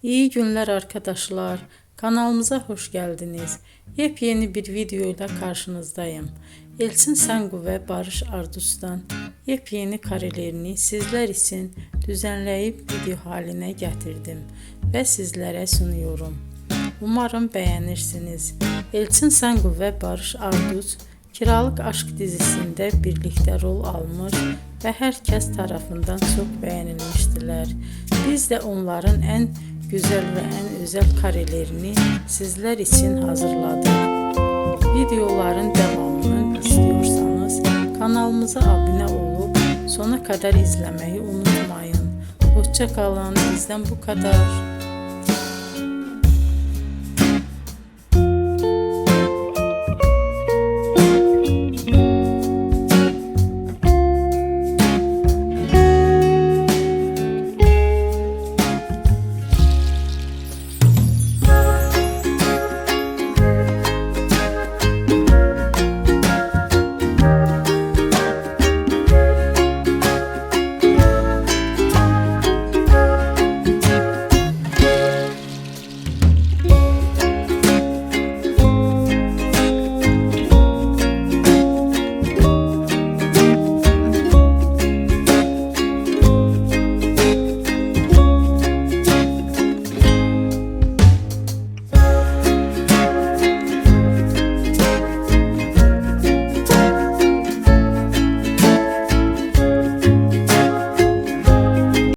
İyi günler arkadaşlar. Kanalımıza hoş geldiniz. Yepyeni bir video ile karşınızdayım. Elçin Sangu ve Barış Ardus'tan yepyeni karelerini sizler için düzenleyip video haline getirdim ve sizlere sunuyorum. Umarım beğenirsiniz. Elçin Sangu ve Barış Ardus Kiralık Aşk dizisinde birlikte rol almış ve herkes tarafından çok beğenilmiştiler. Biz de onların en güzel ve en özel karelerini sizler için hazırladık. Videoların devamını istiyorsanız kanalımıza abone olup sona kadar izlemeyi unutmayın. Hoşça kalın. Bizden bu kadar.